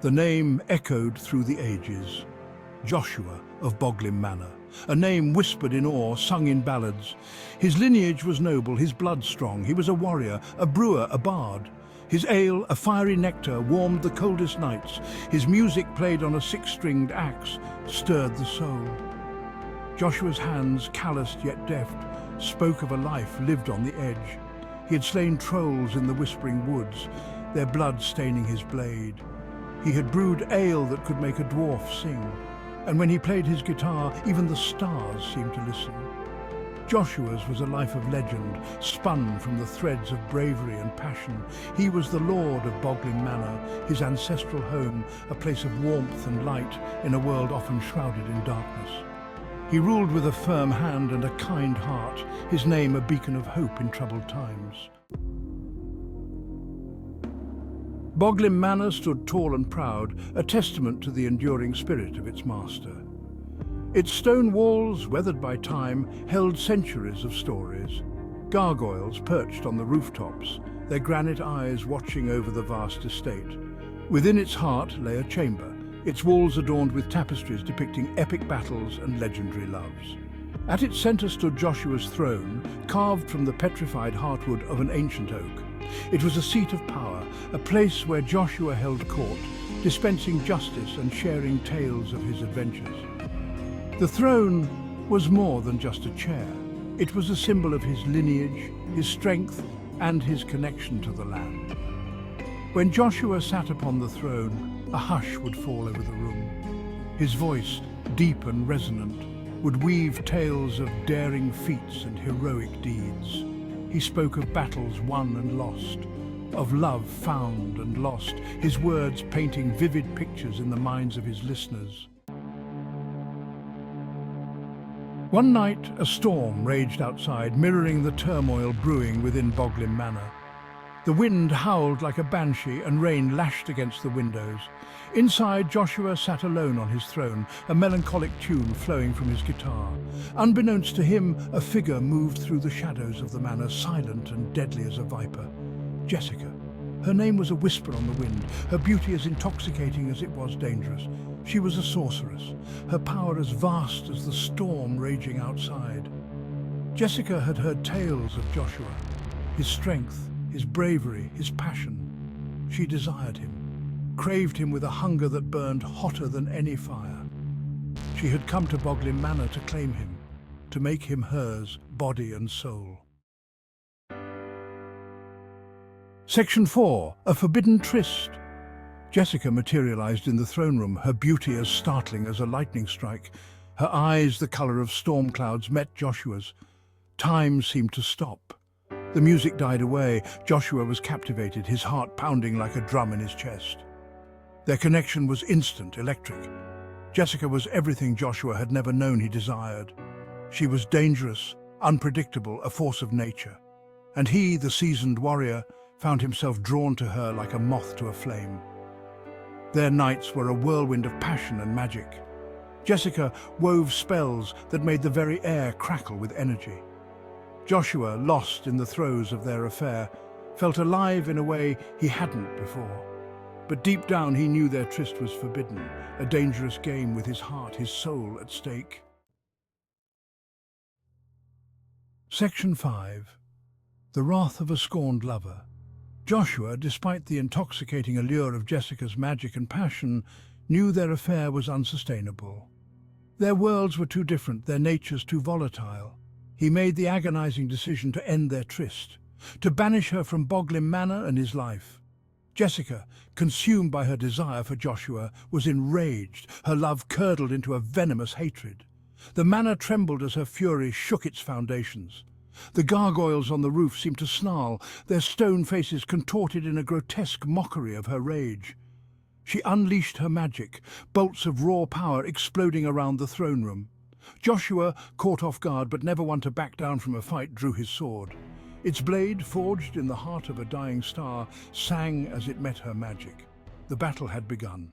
The name echoed through the ages. Joshua of Boglim Manor, a name whispered in awe, sung in ballads. His lineage was noble, his blood strong. He was a warrior, a brewer, a bard. His ale, a fiery nectar, warmed the coldest nights. His music, played on a six-stringed axe, stirred the soul. Joshua's hands, calloused yet deft, spoke of a life lived on the edge. He had slain trolls in the whispering woods, their blood staining his blade. He had brewed ale that could make a dwarf sing, and when he played his guitar, even the stars seemed to listen. Joshua's was a life of legend, spun from the threads of bravery and passion. He was the lord of Boglim Manor, his ancestral home, a place of warmth and light in a world often shrouded in darkness. He ruled with a firm hand and a kind heart, his name a beacon of hope in troubled times. Boglim Manor stood tall and proud, a testament to the enduring spirit of its master. Its stone walls, weathered by time, held centuries of stories. Gargoyles perched on the rooftops, their granite eyes watching over the vast estate. Within its heart lay a chamber, its walls adorned with tapestries depicting epic battles and legendary loves. At its center stood Joshua's throne, carved from the petrified heartwood of an ancient oak. It was a seat of power, a place where Joshua held court, dispensing justice and sharing tales of his adventures. The throne was more than just a chair. It was a symbol of his lineage, his strength, and his connection to the land. When Joshua sat upon the throne, a hush would fall over the room. His voice, deep and resonant, would weave tales of daring feats and heroic deeds. He spoke of battles won and lost, of love found and lost, his words painting vivid pictures in the minds of his listeners. One night, a storm raged outside, mirroring the turmoil brewing within Boglim Manor. The wind howled like a banshee and rain lashed against the windows. Inside, Joshua sat alone on his throne, a melancholic tune flowing from his guitar. Unbeknownst to him, a figure moved through the shadows of the manor, silent and deadly as a viper. Jessica. Her name was a whisper on the wind, her beauty as intoxicating as it was dangerous. She was a sorceress, her power as vast as the storm raging outside. Jessica had heard tales of Joshua, his strength, his bravery, his passion. She desired him, craved him with a hunger that burned hotter than any fire. She had come to Boglim Manor to claim him, to make him hers, body and soul. Section 4. A Forbidden Tryst. Jessica materialized in the throne room, her beauty as startling as a lightning strike. Her eyes, the color of storm clouds, met Joshua's. Time seemed to stop. The music died away. Joshua was captivated, his heart pounding like a drum in his chest. Their connection was instant, electric. Jessica was everything Joshua had never known he desired. She was dangerous, unpredictable, a force of nature. And he, the seasoned warrior, found himself drawn to her like a moth to a flame. Their nights were a whirlwind of passion and magic. Jessica wove spells that made the very air crackle with energy. Joshua, lost in the throes of their affair, felt alive in a way he hadn't before. But deep down he knew their tryst was forbidden, a dangerous game with his heart, his soul at stake. Section 5. The Wrath of a Scorned Lover. Joshua, despite the intoxicating allure of Jessica's magic and passion, knew their affair was unsustainable. Their worlds were too different, their natures too volatile. He made the agonizing decision to end their tryst, to banish her from Boglim Manor and his life. Jessica, consumed by her desire for Joshua, was enraged, her love curdled into a venomous hatred. The manor trembled as her fury shook its foundations. The gargoyles on the roof seemed to snarl, their stone faces contorted in a grotesque mockery of her rage. She unleashed her magic, bolts of raw power exploding around the throne room. Joshua, caught off guard but never one to back down from a fight, drew his sword. Its blade, forged in the heart of a dying star, sang as it met her magic. The battle had begun.